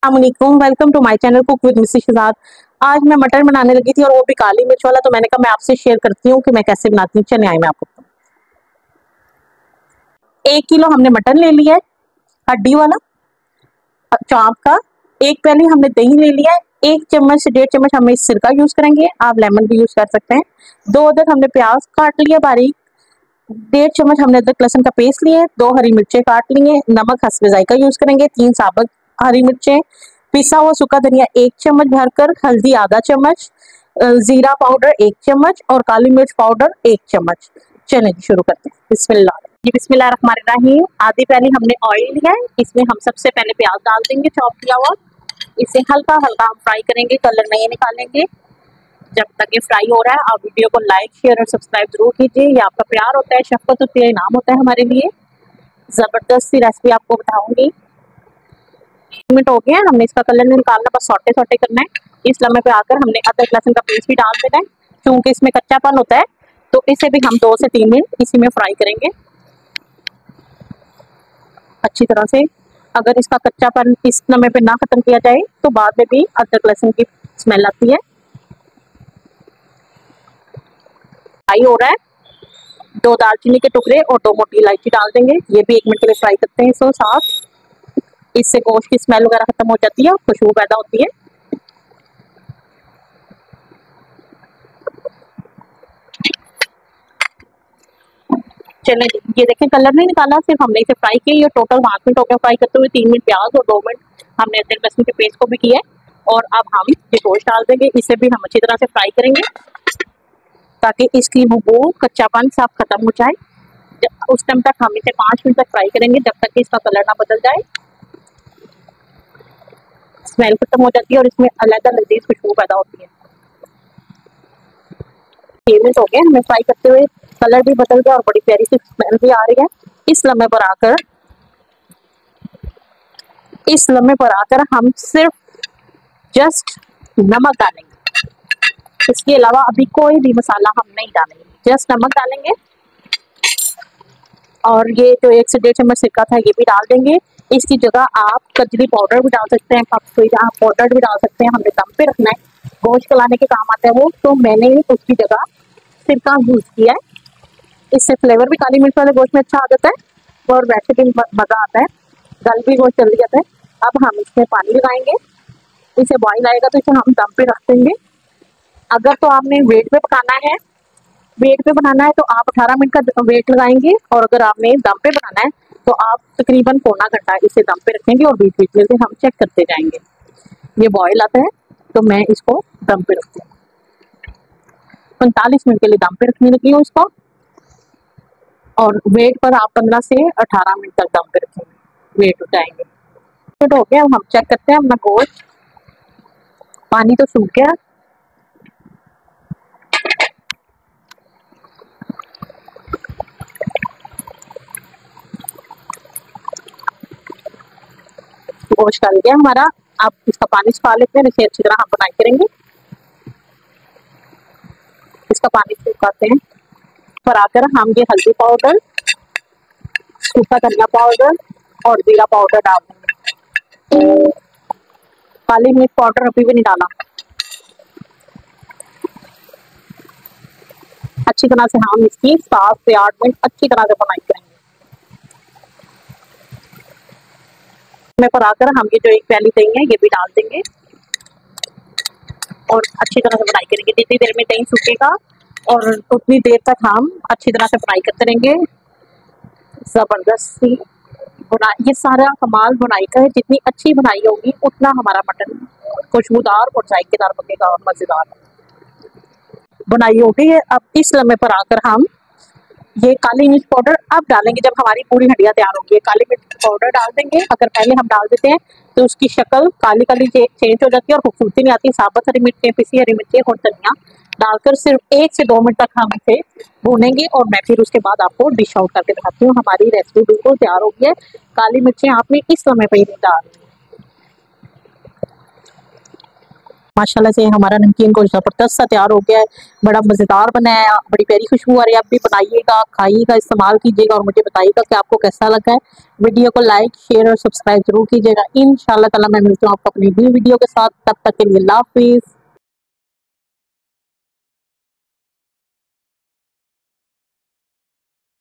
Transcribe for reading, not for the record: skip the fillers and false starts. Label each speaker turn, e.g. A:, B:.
A: अस्सलामुअलैकुम, welcome to my channel cook with Mrs Shahzad. आज मैं मटन बनाने लगी थी और वो भी काली मिर्च वाला, तो मैंने कहा मैं आपसे शेयर करती हूँ कि मैं कैसे बनाती हूँ। चलिए आए मैं आपको 1 किलो हमने मटन ले लिया है, हड्डी वाला चाप का। एक प्याली हमने दही ले लिया है, 1 चम्मच से 1.5 चम्मच हम इस सिरका यूज करेंगे, आप लेमन भी यूज कर सकते हैं। 2 अदरक हमने प्याज काट लिया बारीक, 1.5 चम्मच हमने अदरक लहसुन का पेस्ट लिए, 2 हरी मिर्चें काट लिए, नमक हस्बे जायका यूज करेंगे, 3 साबुत हरी मिर्चें, पिसा हुआ सूखा धनिया 1 चम्मच भरकर, हल्दी आधा चम्मच, जीरा पाउडर 1 चम्मच और काली मिर्च पाउडर 1 चम्मच। चलें शुरू करते हैं। बिस्मिल्लाह जी, बिस्मिल्लाहिर्रहमानिर्रहीम। आधी प्याली हमने ऑयल लिया है, इसमें हम सबसे पहले प्याज डाल देंगे चॉप किया हुआ। इसे हल्का हल्का हम फ्राई करेंगे, कलर नहीं निकालेंगे जब तक ये फ्राई हो रहा है। आप वीडियो को लाइक शेयर और सब्सक्राइब जरूर कीजिए, ये आपका प्यार होता है, शफकत होती है, इनाम होता है हमारे लिए। जबरदस्त सी रेसिपी आपको बताऊंगी। मिनट हो गए हैं, हमने इसका कलर नहीं निकालना, बस सौटे सौटे करना है। इस लम्हे पे आकर हमने अदरक लहसुन का पेस्ट भी डाल देना है, क्योंकि इसमें कच्चापन होता है, तो इसे भी हम 2 से 3 मिनट इसी में फ्राई करेंगे अच्छी तरह से। अगर इसका कच्चापन इस लम्हे पे ना खत्म किया जाए तो बाद में भी अदरक लहसुन की स्मेल आती है। फ्राई हो रहा है, 2 दालचीनी के टुकड़े और 2 मोटी इलायची डाल देंगे, ये भी 1 मिनट के लिए फ्राई करते हैं इसको साथ। इससे गोश्त की स्मेल वगैरह खत्म हो जाती है और खुशबू पैदा होती है। चलें, ये देखें कलर नहीं निकाला, सिर्फ हमने इसे फ्राई किया। ये टोटल 5 मिनट हो गया फ्राई करते हुए, 3 मिनट प्याज और 2 मिनट हमने अदरक लहसुन के पेस्ट को भी किया है। और अब हम ये गोश्त डाल देंगे, इसे भी हम अच्छी तरह से फ्राई करेंगे ताकि इसकी वो कच्चापन सब खत्म हो जाए। उस टाइम तक हम इसे 5 मिनट तक फ्राई करेंगे, जब तक कि इसका कलर ना बदल जाए, स्मेल खत्म हो जाती है और इसमें अलग अलग लजीज खुशबू पैदा होती है। 6 मिनट हो गए हमें फ्राई करते हुए, कलर भी बदल गया और बड़ी प्यारी सी स्मेल भी आ रही है। इस लम्हे पर आकर हम सिर्फ जस्ट नमक डालेंगे, इसके अलावा अभी कोई भी मसाला हम नहीं डालेंगे, जस्ट नमक डालेंगे। और ये जो 1 से 1.5 चम्मच सिरका था ये भी डाल देंगे। इसकी जगह आप कजरी पाउडर भी डाल सकते हैं, आप पाउडर भी डाल सकते हैं। हमने दम पे रखना है, गोश्त चलाने के काम आता है वो, तो मैंने उसकी जगह सिरका यूज किया है। इससे फ्लेवर भी काली मिर्च वाले गोश्त में अच्छा आ जाता है और वैसे भी मजा आता है, गल भी गोश्त जल्दी जाता है। अब हम इसमें पानी लगाएंगे, इसे बॉईल आएगा तो इसे हम दम पे रख देंगे। अगर तो आपने वेट पे पकाना है, वेट पे बनाना है तो आप 18 मिनट का वेट लगाएंगे, और अगर आपने दम पे बनाना है तो आप तकरीबन पौना घंटा इसे दम पे रखेंगे और बीच बीच में से हम चेक करते जाएंगे। ये बॉईल आता है तो मैं इसको दम पे रखती हूँ, 45 मिनट के लिए दम पे रखने लगी हूँ इसको। और वेट पर आप 15 से 18 मिनट तक दम पे रखेंगे, वेट उठाएंगे। तो हो गया, हम चेक करते हैं अपना गोश्त, पानी तो सूख गया। गोश्त डाल गया हमारा, अब इसका पानी सुखा लेते हैं, इसे अच्छी तरह हम बनाई करेंगे। इसका पानी सुखाते हैं, पर आकर हम ये हल्दी पाउडर, सूखा धनिया पाउडर और जीरा पाउडर डाल देंगे। काली मिर्च पाउडर अभी भी नहीं डाला। अच्छी तरह से हम इसकी 7 से 8 मिनट अच्छी तरह से बनाई करेंगे। पर आकर हम ये जो 1 प्याली दही है ये भी डाल देंगे और अच्छी तरह से फ्राई करेंगे। जितनी देर में दही सूखेगा और उतनी देर तक हम अच्छी तरह से फ्राई करते रहेंगे। जबरदस्त सी बुनाई, ये सारा कमाल बुनाई का है। जितनी अच्छी बुनाई होगी उतना हमारा मटन खुशबूदार और जायकेदार पकेगा और मजेदार बुनाई होगी है। अब इस लम्हे पर आकर हम ये काली मिर्च पाउडर अब डालेंगे, जब हमारी पूरी हड्डियां तैयार होंगी काली मिर्च पाउडर डाल देंगे। अगर पहले हम डाल देते हैं तो उसकी शक्ल काली काली चेंज हो जाती है और खूबसूरती नहीं आती। साबुत हरी मिर्चें, पिसी हरी मिर्चें और धनिया डालकर सिर्फ 1 से 2 मिनट तक हम इसे भूनेंगे और मैं फिर उसके बाद आपको डिश आउट करके दिखाती हूँ। हमारी रेसिपी बिल्कुल तैयार हो गई है। काली मिर्चें आपने इस समय पर ही डाल माशाल्लाह से हमारा नमकीन को ज़बरदस्त सा तैयार हो गया है, बड़ा मज़ेदार बना है, बड़ी प्यारी खुशबू आ रही है। आप भी बनाइएगा, खाइएगा, इस्तेमाल कीजिएगा और मुझे बताइएगा कि आपको कैसा लगा है। वीडियो को लाइक, शेयर और सब्सक्राइब ज़रूर कीजिएगा। इंशाअल्लाह ताला मैं मिलती हूँ आपको अपनी न्यू वीडियो के साथ, तब तक के लिए अल्लाह हाफ़िज़।